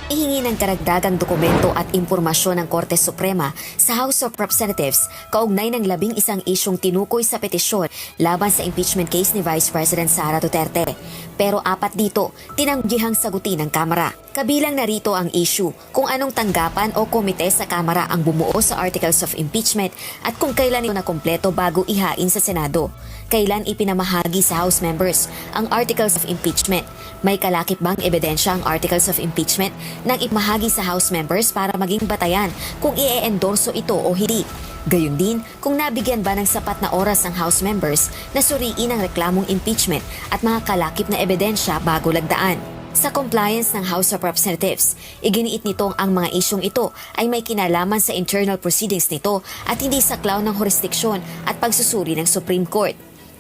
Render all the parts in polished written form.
Ihingi ng karagdagang dokumento at impormasyon ng Korte Suprema sa House of Representatives kaugnay ng 11 isyong tinukoy sa petisyon laban sa impeachment case ni Vice President Sara Duterte. Pero 4 dito, tinanggihang sagutin ng Kamara. Kabilang narito ang issue kung anong tanggapan o komite sa Kamara ang bumuo sa Articles of Impeachment at kung kailan ito na kumpleto bago ihain sa Senado. Kailan ipinamahagi sa House members ang Articles of Impeachment? May kalakip bang ebidensya ang Articles of Impeachment nang ipamahagi sa House members para maging batayan kung i-endorso ito o hindi? Gayun din kung nabigyan ba ng sapat na oras ang House members na suriin ang reklamong impeachment at mga kalakip na ebidensya bago lagdaan. Sa compliance ng House of Representatives, iginiit nitong ang mga isyong ito ay may kinalaman sa internal proceedings nito at hindi saklaw ng jurisdiksyon at pagsusuri ng Supreme Court.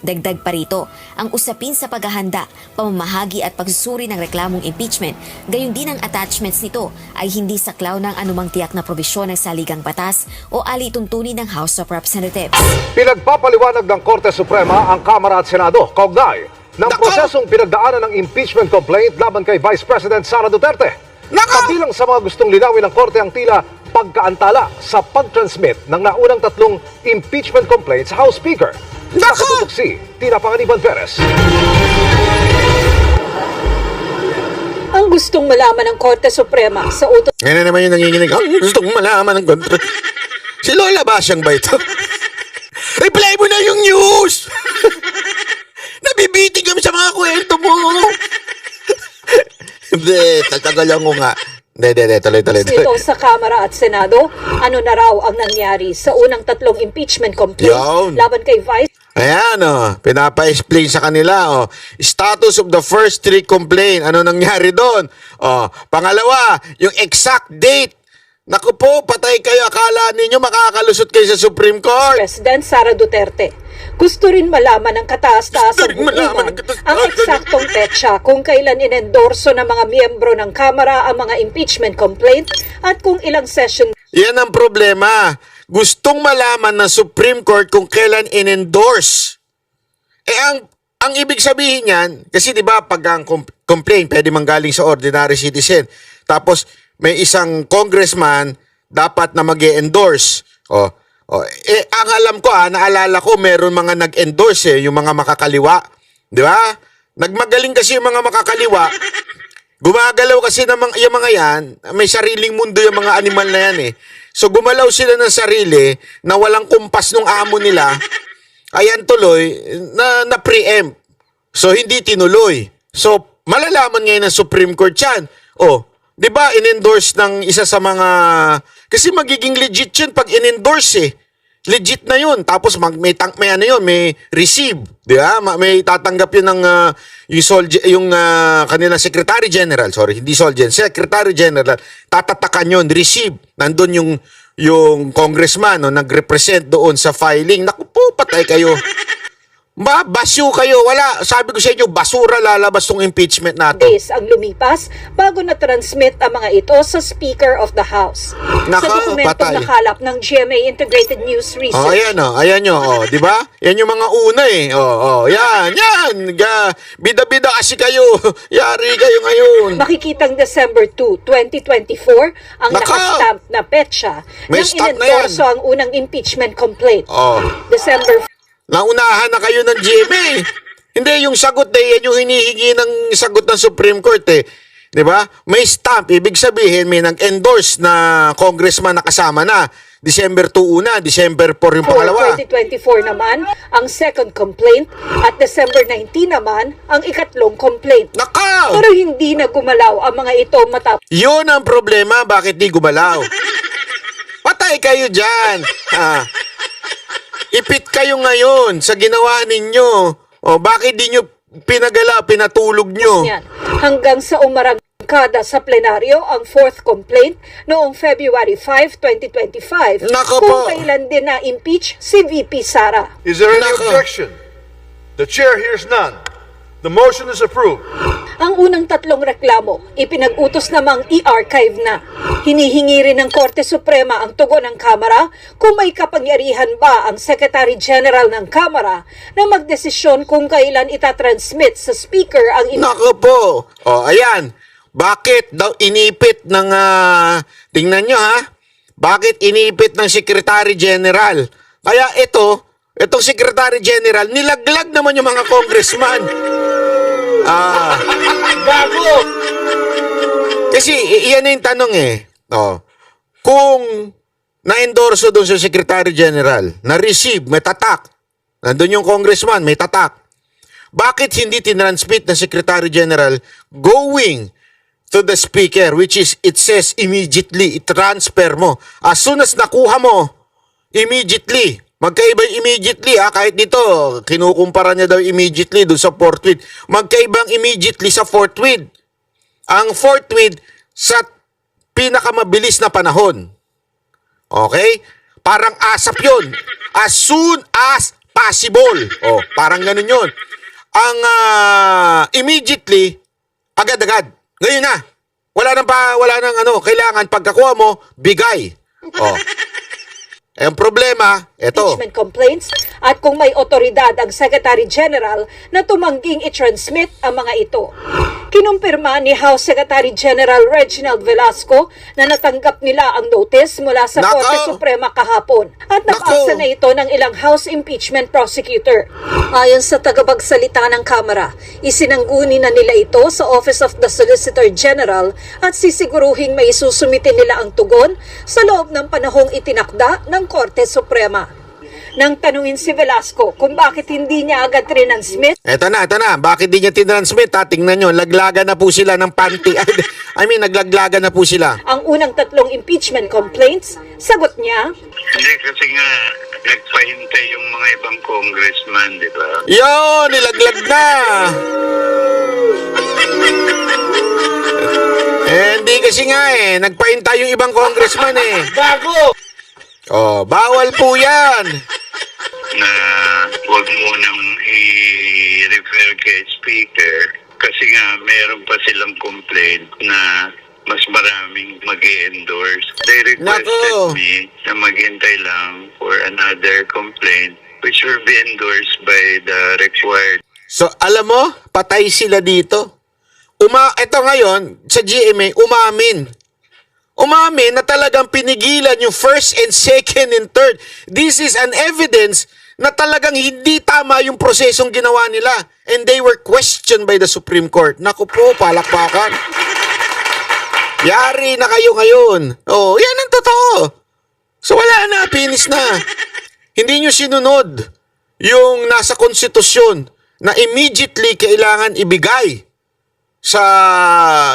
Dagdag pa rito, ang usapin sa paghahanda, pamamahagi at pagsusuri ng reklamong impeachment, gayon din ang attachments nito ay hindi saklaw ng anumang tiyak na probisyon ng saligang batas o alituntunin ng House of Representatives. Pinagpapaliwanag ng Korte Suprema ang Kamara at Senado kaugnay ng prosesong pinagdaanan ng impeachment complaint laban kay Vice President Sara Duterte. Kabilang sa mga gustong linawin ng Korte ang tila pagkaantala sa pag-transmit ng naunang 3 impeachment complaints sa House Speaker. Nakatutok si Tina Panganiban Perez. Ang gustong malaman ng Korte Suprema sa utos Ngayon na naman yung nanginginig. Gustong malaman ng kontra. Si Lola Basyang ba ito? Reply mo na yung news! Nabibiting kami sa mga kwento mo! Hindi, tatagal ko nga. Hindi, tuloy. nito sa Kamara at Senado, ano na raw ang nangyari sa unang 3 impeachment complaints Yun. laban kay Vice Ayan, pinapa-explain sa kanila, status of the first 3 complaint, ano nangyari doon? Pangalawa, yung exact date. Naku po, patay kayo, akala ninyo makakalusot kayo sa Supreme Court. President Sara Duterte. Gusto rin malaman ng kataas-taasang hukuman ang eksaktong petsa kung kailan inendorso ng mga miyembro ng Kamara ang mga impeachment complaint at kung ilang session. Yan ang problema. Gustong malaman ng Supreme Court kung kailan in-endorse. Ang ibig sabihin yan, kasi di ba pag ang complaint pwede manggaling sa ordinary citizen. Tapos may isang congressman dapat na mag-endorse. Ang alam ko, naalala ko, meron mga nag-endorse yung mga makakaliwa. Di ba? Nagmagaling kasi yung mga makakaliwa. Gumagalaw kasi yung mga yan, may sariling mundo yung mga animal na yan eh. So gumalaw sila ng sarili na walang kumpas ng amo nila, ayan tuloy, na preempt. So hindi tinuloy. So malalaman ngayon ng Supreme Court yan. Di ba in-endorse ng isa sa mga, kasi magiging legit yun pag in-endorse eh. Legit na yun. Tapos may receive, di ba? May tatanggap yun ng yung kanilang Secretary General, Secretary General, tatatakan yun, receive. Nandun yung congressman, nag-represent doon sa filing. Naku po, patay kayo. Basyo kayo. Wala. Sabi ko sa inyo, basura lalabas tong impeachment natin. Days ang lumipas bago na-transmit ang mga ito sa Speaker of the House. Sa dokumentong nakalap ng GMA Integrated News Research. Ayan nyo. Di ba? Yan yung mga una eh. Yan. Bida-bida kasi kayo. Yari kayo ngayon. Makikitang December 2, 2024 ang nakastamp na petsa nang inendorso ang unang impeachment complaint. December. Naunahan na kayo ng GMA. Hindi, yung sagot yan yung hinihingi ng sagot ng Supreme Court eh. Di ba? May stamp. Ibig sabihin, may nag-endorse na congressman na kasama na. December 2 una, December 4 yung pangalawa. 2024 naman, ang second complaint at December 19 naman, ang ikatlong complaint. Naka! Pero hindi na gumalaw ang mga ito matapos. Yun ang problema, bakit di gumalaw? Patay kayo dyan. Ipit kayo ngayon sa ginawa ninyo. Bakit di nyo pinatulog nyo? Hanggang sa umarangkada sa plenaryo ang 4th complaint noong February 5, 2025 kung kailan din na-impeach si VP Sara. Is there any objection? The chair hears none. The motion is approved. Ang unang 3 reklamo, ipinag-utos namang i-archive na. Hinihingi rin ng Korte Suprema ang tugon ng Kamara kung may kapangyarihan ba ang Secretary General ng Kamara na magdesisyon kung kailan itatransmit sa Speaker ang Naku po! Ayan. bakit daw inipit ng, tingnan nyo ha, bakit inipit ng Secretary General? Kaya itong Secretary General, nilaglag naman yung mga congressman. Gago! Kasi iyan na yung tanong eh. Kung na-endorso doon sa Secretary General, na-receive, may tatak, nandun yung congressman, may tatak, bakit hindi tinransmit ng Secretary General going to the Speaker, which is, it says immediately, i-transfer mo. As soon as nakuha mo, immediately, magkaiba yung immediately, kahit dito, kinukumpara niya daw immediately doon sa forthwith. Magkaibang immediately sa forthwith. Ang forthwith sa pinakamabilis na panahon. Okay? Parang ASAP yun. As soon as possible. Parang ganun yun. Ang immediately, agad-agad. Ngayon na. Wala nang kailangan pagkakuha mo, bigay. Ang problema, eto. Impeachment complaints at kung may otoridad ang Secretary General na tumangging i-transmit ang mga ito. Kinumpirma ni House Secretary General Reginald Velasco na natanggap nila ang notice mula sa Nako! Korte Suprema kahapon at nabasa Nako! na ito ng ilang House Impeachment Prosecutor. Ayon sa tagapagsalita ng Kamara, isinangguni na nila ito sa Office of the Solicitor General at sisiguruhin may isusumite nila ang tugon sa loob ng panahong itinakda ng Korte Suprema. Nang tanungin si Velasco kung bakit hindi niya agad trinansmit, Eto na. Bakit di niya tinransmit? Tingnan nyo, laglagan na po sila ng panty. Naglaglagan na po sila. ang unang 3 impeachment complaints, sagot niya, Hindi kasi nga nagpahintay yung mga ibang congressman, di ba? Yo, nilaglag na. Hindi kasi nga nagpahintay yung ibang congressman Gago! Bawal po yan. Na huwag mo nang i-refer kay Speaker kasi nga meron pa silang complaint na mas maraming mag-endorse. They requested Nako! me na maghintay lang for another complaint which will be endorsed by the required. So, alam mo, patay sila dito. Ito ngayon, sa GMA, umamin na talagang pinigilan yung first and second and third. This is an evidence na talagang hindi tama yung prosesong ginawa nila. And they were questioned by the Supreme Court. Naku po, palakpakan. Yari na kayo ngayon. Yan ang totoo. So wala na, finish na. Hindi nyo sinunod yung nasa konstitusyon na immediately kailangan ibigay sa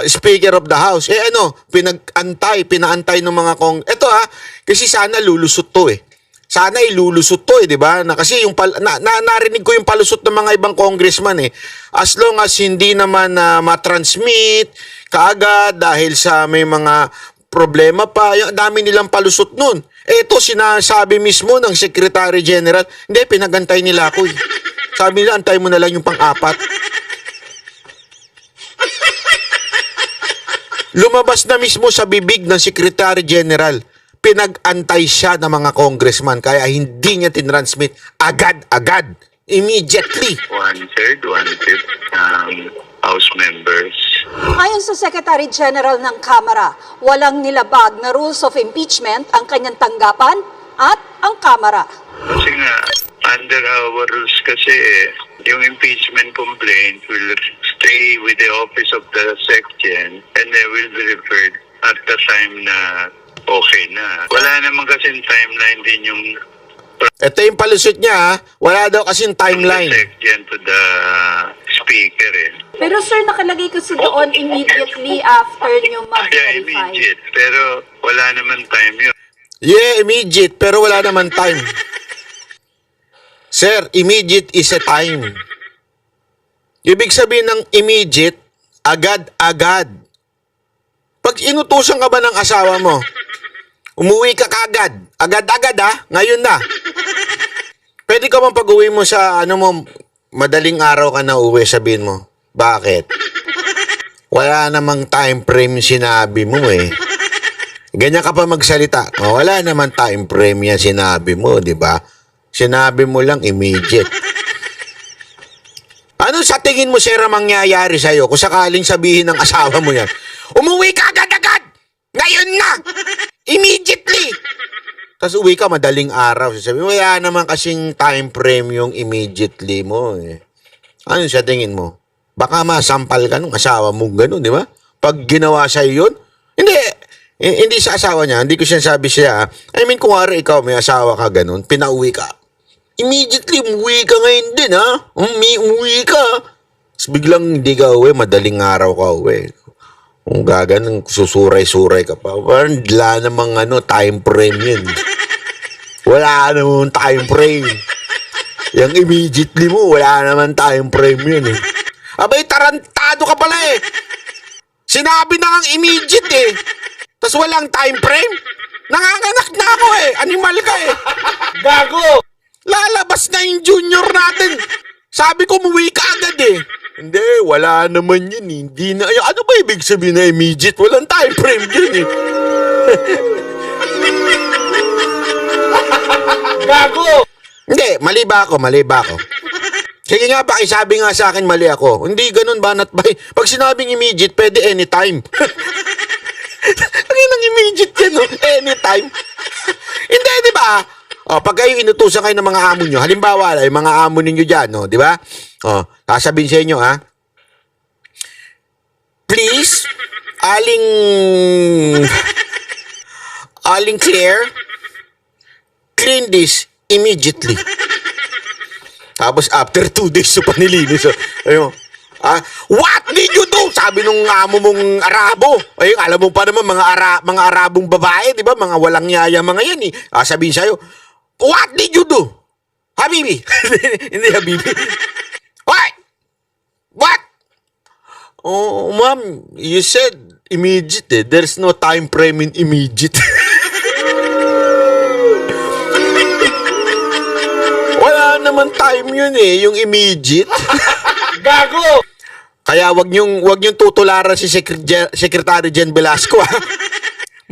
Speaker of the House. Pinaantay ng mga Ito kasi sana lulusot to Sana ilulusot to di ba? Kasi yung narinig ko yung palusot ng mga ibang congressman As long as hindi naman matransmit kaagad dahil sa may mga problema pa, yung dami nilang palusot nun. Ito sinasabi mismo ng Secretary General, hindi, pinagantay nila ako Sabi nila, antay mo na lang yung pang-apat. Lumabas na mismo sa bibig ng Secretary General. Pinag-antay siya ng mga congressman kaya hindi niya tinransmit agad-agad. Immediately. 1/3, 1/5 House members. ayon sa Secretary General ng Kamara, walang nilabag na rules of impeachment ang kanyang tanggapan at ang Kamara. Kasi nga, under our rules kasi, yung impeachment complaint will stay with the office of the section and they will be referred at the time na okay na. Wala naman kasing timeline din yung Ito yung palusot niya Wala daw kasing timeline. section to the speaker Pero sir, nakalagay kasi doon immediately after nyo Yeah, mag-verify. immediate. Pero wala naman time yun. Yeah, immediate pero wala naman time. Sir, immediate is a time. Ibig sabihin ng immediate, agad-agad. Pag inutusan ka ba ng asawa mo, umuwi ka kagad. Agad-agad ngayon na. Pwede ka bang pag-uwi mo sa madaling araw ka na uwi, sabihin mo, bakit? Wala namang time frame sinabi mo Ganyan ka pa magsalita. Wala naman time frame yan sinabi mo, di ba? Sinabi mo lang immediate. Ano sa tingin mo, sir, ang mangyayari sa'yo kung sakaling sabihin ng asawa mo yan? Umuwi ka agad-agad! Ngayon na! Immediately! Tapos uwi ka madaling araw. Sabi mo, wala naman kasing time frame yung immediately mo. Eh. Ano sa tingin mo? Baka masampal ka nung asawa mo gano'n, di ba? Pag ginawa sa'yo yun, hindi sa asawa niya, hindi ko siya sabi siya. I mean, kung wari ikaw, may asawa ka gano'n, pinauwi ka. Immediately, umuwi ka ngayon din, ha? Umuwi ka. Tapos biglang hindi ka uwi, madaling araw ka uwi. Kung gaganang susuray-suray ka pa, parang wala namang time frame yun. Wala namang time frame. Yung immediately mo, wala naman time frame yun eh. Abay, tarantado ka pala eh. Sinabi na ang immediate eh. Tapos walang time frame. Nanganganak na ako eh. Animal ka eh. Gago! Lalabas na yung junior natin. Sabi ko, umuwi ka agad eh. Hindi, wala naman yun eh. Hindi na, ano ba ibig sabihin na immediate? Walang time frame yun eh. Gago! Hindi, mali ba ako? Sige nga, pakisabi nga sa akin, mali ako. Hindi ganun, banat ba? Pag sinabing immediate, pwede anytime. Ano yung immediate yan, no? Anytime. Hindi, di ba? Pag kayo inutusan kayo ng mga amo nyo, halimbawa, yung mga amo ninyo dyan, no? Di ba? Sasabihin sa inyo, ha? Please, Aling Claire, clean this immediately. Tapos after 2 days so panilinis. Ayun. What did you do? Sabi nung amo mong Arabo. Ay, alam mo pa naman mga Arabong babae, 'di ba? Mga walang yaya mga 'yan eh. Sabihin sa'yo, what did you do? Habibi. Hindi Habibi. What? Oh, ma'am, you said immediate eh. There's no time frame in immediate. Wala naman time yun eh, yung immediate. Gago! Kaya wag niyong tutularan si Secretary Jen Velasco, ha?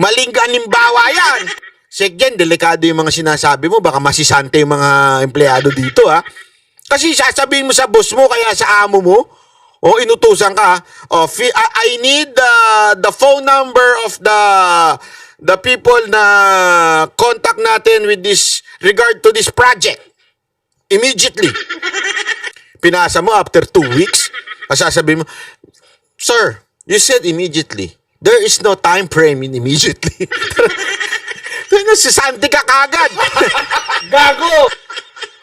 Maling ganimbawa yan. Sek Jen, delikado yung mga sinasabi mo, baka masisante yung mga empleyado dito, ha? Kasi sasabihin mo sa boss mo, kaya sa amo mo, inutusan ka, I need the phone number of the people na contact natin with this regard to this project. Immediately. Pinasa mo after 2 weeks, sasabihin mo, sir, you said immediately. There is no time frame in immediately. Sisante ka kagad. Gago!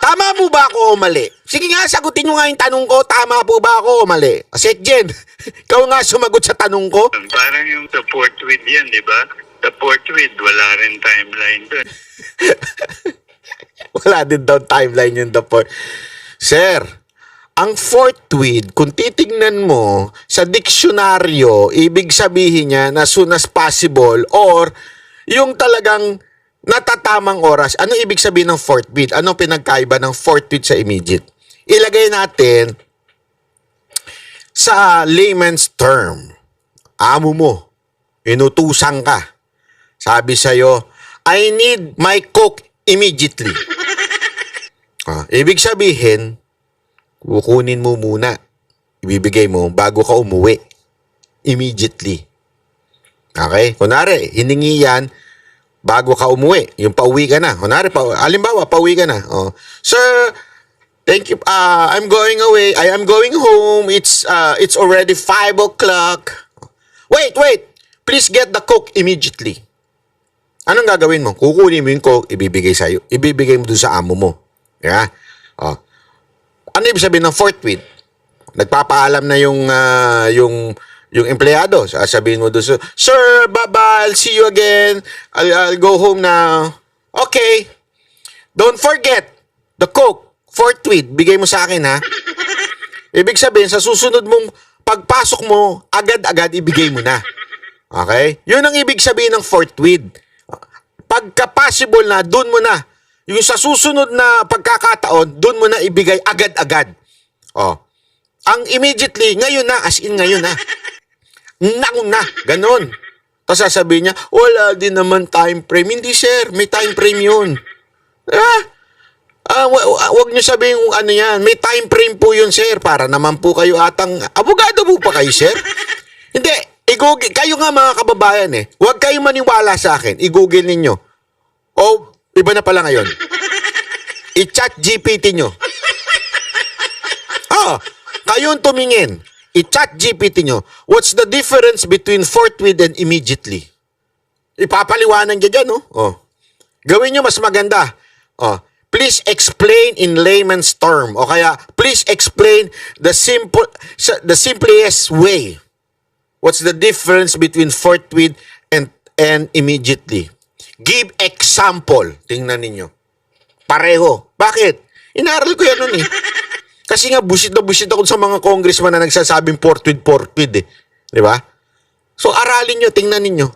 Tama po ba ako o mali? Sige nga, sagutin nyo nga yung tanong ko. Tama po ba ako o mali? Sek Jen, ikaw nga sumagot sa tanong ko. Parang yung the fourth with yan, di ba? The fourth with, wala rin timeline doon. Wala din daw timeline yung the fourth. Sir, ang fourth with, kung titignan mo sa diksyonaryo, ibig sabihin niya na soon as possible or yung talagang natatamang oras. Ano ibig sabihin ng fourth with? Ano pinagkaiba ng fourth with sa immediate? Ilagay natin sa layman's term. Amo mo, inutusan ka. Sabi sa'yo, I need my coke immediately. Ibig sabihin, kukunin mo muna. Ibibigay mo bago ka umuwi. Immediately. Okay? Kunwari, hiningi yan bago ka umuwi. Yung pauwi ka na. Kunwari, halimbawa, pauwi ka na. Sir, thank you. I'm going away. I am going home. It's already 5 o'clock. Wait. Please get the coke immediately. Anong gagawin mo? Kukunin mo yung coke, ibibigay sa'yo. Ibibigay mo doon sa amo mo. Yeah? Ano ibig sabihin ng fourth with? Nagpapaalam na yung empleyado. Sabihin mo doon, sir, bye-bye, I'll see you again. I'll go home now. Okay. Don't forget, the coke, fourth with, bigay mo sa akin, ha? Ibig sabihin, sa susunod mong pagpasok mo, agad-agad ibigay mo na. Okay? Yun ang ibig sabihin ng fourth with. Pagka-possible na, dun mo na. Yung sa susunod na pagkakataon, dun mo na ibigay agad-agad. Ang immediately, ngayon na, as in ngayon na. Naku na, ganon. Tapos sasabihin niya, wala din naman time frame. Hindi sir, may time frame yun. Wag niyo sabihin kung ano yan. May time frame po yun sir, para naman po kayo atang, abogado po pa kayo sir. Hindi, I-google, kayo nga mga kababayan huwag kayong maniwala sa akin. I-google ninyo. O, iba na pala ngayon. I-chat GPT nyo. Kayong tumingin. I-chat GPT nyo. What's the difference between forthwith and immediately? Ipapaliwanag niya dyan, Gawin nyo mas maganda. Please explain in layman's term. O kaya, please explain the simplest way. What's the difference between forthwith and immediately? Give example. Tingnan ninyo. Pareho. Bakit? Inaral ko yan nun Kasi nga, busit na busit ako sa mga congressman na nagsasabing forthwith Di ba? So, aralin nyo, tingnan ninyo.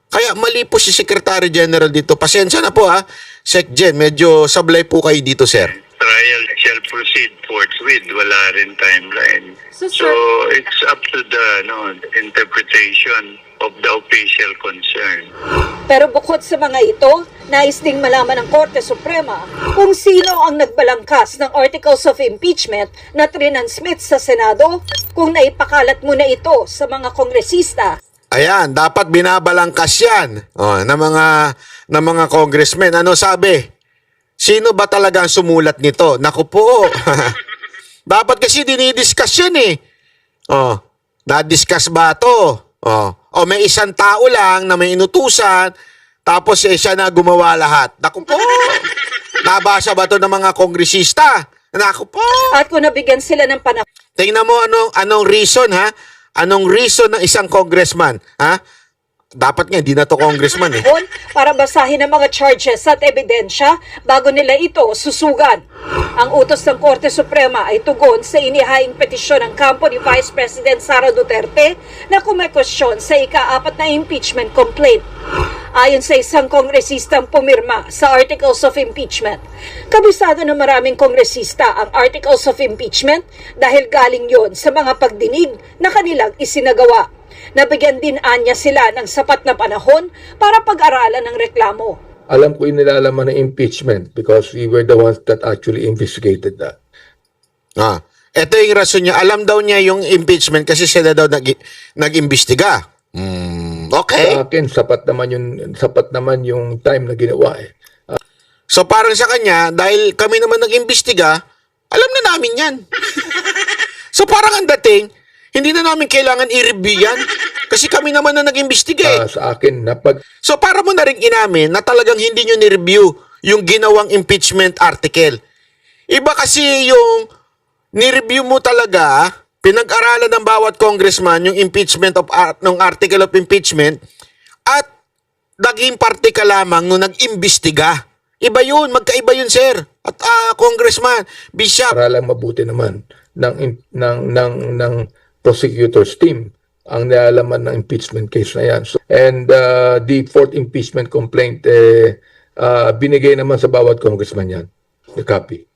Kaya mali po si Secretary General dito. Pasensya na po Sec Gen, medyo sablay po kayo dito, sir. Trial shall proceed forthwith. Wala rin timeline. So, it's up to the interpretation of the official concern. Pero bukod sa mga ito, nais ding malaman ng Korte Suprema kung sino ang nagbalangkas ng Articles of Impeachment na trinansmit sa Senado kung naipakalat mo na ito sa mga kongresista. Ayan, dapat binabalangkas yan ng mga congressmen. Ano sabi? Sino ba talaga ang sumulat nito? Naku po. Dapat kasi dinidiscuss yan na-discuss ba ito? O may isang tao lang na may inutusan, tapos siya na gumawa lahat. Naku po. Nabasa ba ito ng mga kongresista? Naku po. At kung nabigyan sila ng panahon, Tingnan mo anong reason Anong reason ng isang congressman? Dapat nga, hindi na to congressman para basahin ang mga charges at ebidensya bago nila ito susugan. Ang utos ng Korte Suprema ay tugon sa inihaing petisyon ng kampo ni Vice President Sara Duterte na kumekwestiyon sa ika-4 na impeachment complaint. Ayon sa isang kongresistang pumirma sa Articles of Impeachment, kabisado ng maraming kongresista ang Articles of Impeachment dahil galing yon sa mga pagdinig na kanilang isinagawa. Nabigyan din anya sila ng sapat na panahon para pag-aralan ng reklamo. Alam ko inilalaman ng impeachment because we were the ones that actually investigated that. Ito yung rason niya. Alam daw niya yung impeachment kasi sila daw nag-imbestiga. Okay. Sa akin, sapat naman yung time na ginawa So parang sa kanya, dahil kami naman nag-imbestiga, alam na namin yan. So parang ang dating, hindi na namin kailangan i-review yan. Kasi kami naman na nag-imbestiga Sa akin, So para mo na rin inamin na talagang hindi nyo ni-review yung ginawang impeachment article. Iba kasi yung ni-review mo talaga, pinag-aralan ng bawat congressman yung impeachment ng article of impeachment at naging parte ka lamang nung nag-imbestiga. Iba yun, magkaiba yun, sir. At congressman, bishop. para lang mabuti naman ng prosecutor's team ang nilalaman ng impeachment case na yan. And the fourth impeachment complaint, binigay naman sa bawat congressman yan, the copy.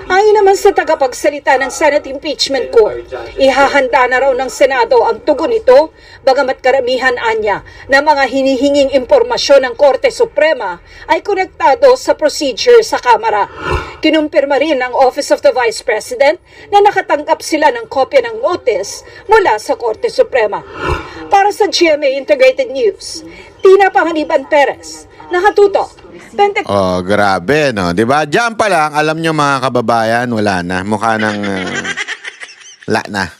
Ayon naman sa tagapagsalita ng Senate Impeachment Court, ihahanda na raw ng Senado ang tugon nito, bagamat karamihan anya na mga hinihinging impormasyon ng Korte Suprema ay konektado sa procedure sa Kamara. Kinumpirma rin ng Office of the Vice President na nakatanggap sila ng kopya ng notice mula sa Korte Suprema. Para sa GMA Integrated News, Tina Panganiban Perez, nakatutok. Grabe, no? Diba? Diyan pa lang, alam nyo mga kababayan, wala na. Mukha ng la na.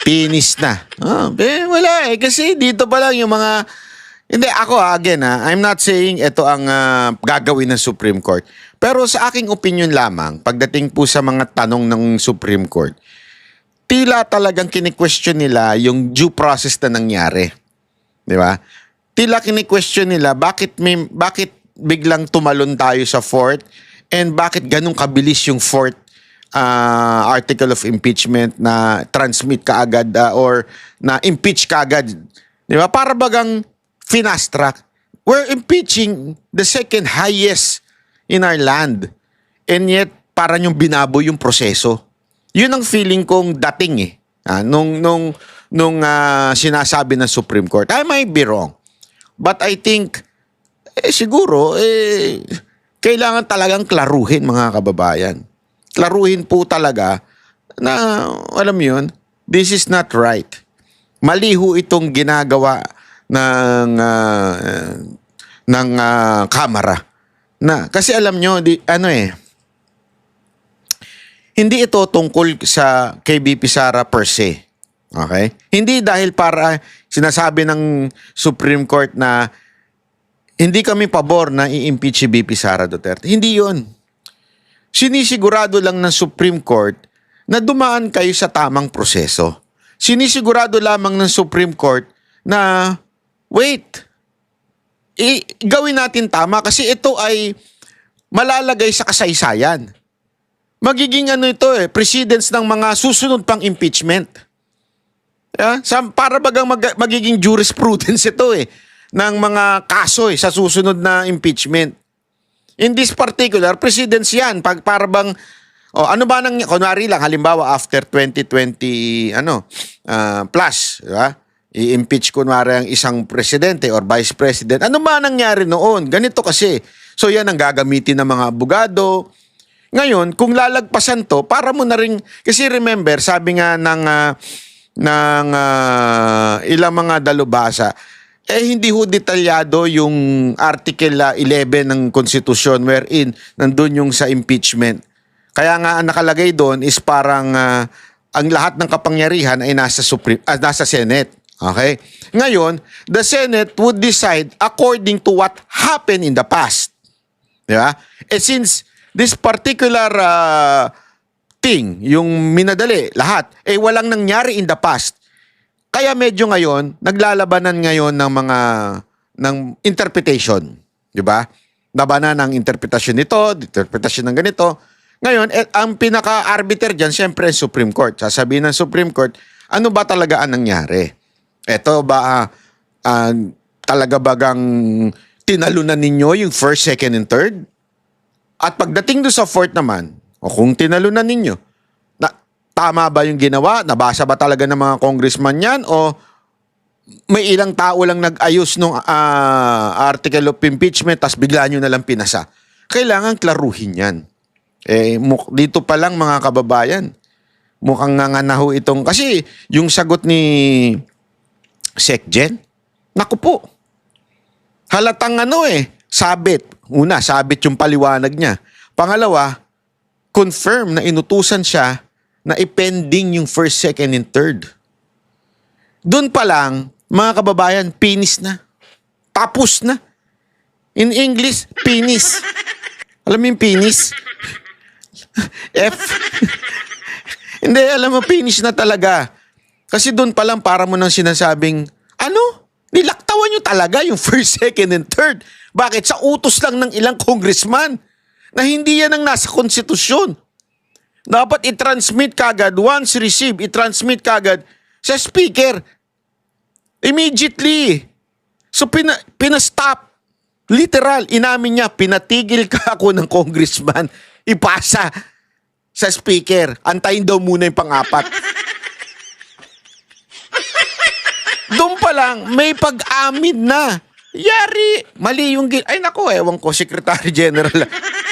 Pinis na. Wala kasi dito pa lang yung mga... Hindi, ako again, I'm not saying ito ang gagawin ng Supreme Court. Pero sa aking opinion lamang, pagdating po sa mga tanong ng Supreme Court, tila talagang kini-question nila yung due process na nangyari. Di ba? Tila kini-question nila bakit biglang tumalon tayo sa fourth and bakit ganun kabilis yung fourth article of impeachment na transmit kaagad or na impeach kaagad. Di ba? Para bagang fast track. We're impeaching the second highest in our land and yet parang yung binabo yung proseso. Yun ang feeling kong dating nung sinasabi ng Supreme Court. I might be wrong. But I think, siguro, kailangan talagang klaruhin mga kababayan. Klaruhin po talaga na, alam mo yun, this is not right. Mali ho itong ginagawa ng Kamara. Na kasi alam nyo, hindi ito tungkol sa kay BP Sara per se. Okay? Hindi dahil para sinasabi ng Supreme Court na hindi kami pabor na i-impeach si BP Sara Duterte. Hindi yun. Sinisigurado lang ng Supreme Court na dumaan kayo sa tamang proseso. Sinisigurado lamang ng Supreme Court na, wait, gawin natin tama kasi ito ay malalagay sa kasaysayan. Magiging precedents ng mga susunod pang impeachment. Para bagang magiging jurisprudence ito ng mga kaso sa susunod na impeachment. In this particular, precedents yan. Para bang, kunwari lang, halimbawa after 2020, plus, diba? I-impeach kunwari ang isang presidente or vice president. Ano ba nangyari noon? Ganito kasi. So yan ang gagamitin ng mga abogado. Ngayon, kung lalagpasan to, para mo na rin, kasi remember, sabi nga ng ilang mga dalubhasa, hindi ho detalyado yung Article 11 ng Konstitusyon wherein nandun yung sa impeachment. Kaya nga ang nakalagay doon is parang ang lahat ng kapangyarihan ay nasa Senate. Okay? Ngayon, the Senate would decide according to what happened in the past. Diba? Since this particular thing, yung minadali, lahat, walang nangyari in the past. Kaya medyo ngayon, naglalabanan ngayon ng interpretation. Diba? Labanan ng interpretasyon nito, interpretasyon ng ganito. Ngayon, ang pinaka-arbiter dyan, siyempre, Supreme Court. Sasabihin ng Supreme Court, ano ba talaga ang nangyari? Ito ba, talaga bagang tinalunan ninyo yung first, second, and third? At pagdating doon sa fourth naman, o kung tinalunan ninyo, tama ba yung ginawa? Nabasa ba talaga ng mga congressman yan? O may ilang tao lang nag-ayos ng article of impeachment tapos bigla nyo na lang pinasa? Kailangan klaruhin yan. Dito pa lang mga kababayan, mukhang nganganaho itong, kasi yung sagot ni SecGen, naku po, halatang sabit. Una, sabit yung paliwanag niya. Pangalawa, confirm na inutusan siya na ipending yung first, second, and third. Doon pa lang, mga kababayan, finis na. Tapos na. In English, finis. Alam mo yung finis? F. Hindi, alam mo, finish na talaga. Kasi doon pa lang para mo nang sinasabing, nilaktawan nyo talaga yung first, second, and third. Bakit? Sa utos lang ng ilang congressman na hindi yan ang nasa konstitusyon. Dapat i-transmit kagad, once received, i-transmit kagad sa speaker. Immediately. So, pinastop. Literal, inamin niya, pinatigil ka ako ng congressman. Ipasa sa speaker. Antayin daw muna yung pang-apat. Doon pa lang, may pag-amin na. Yari, mali yung... Ay nako, ewan ko, Secretary General.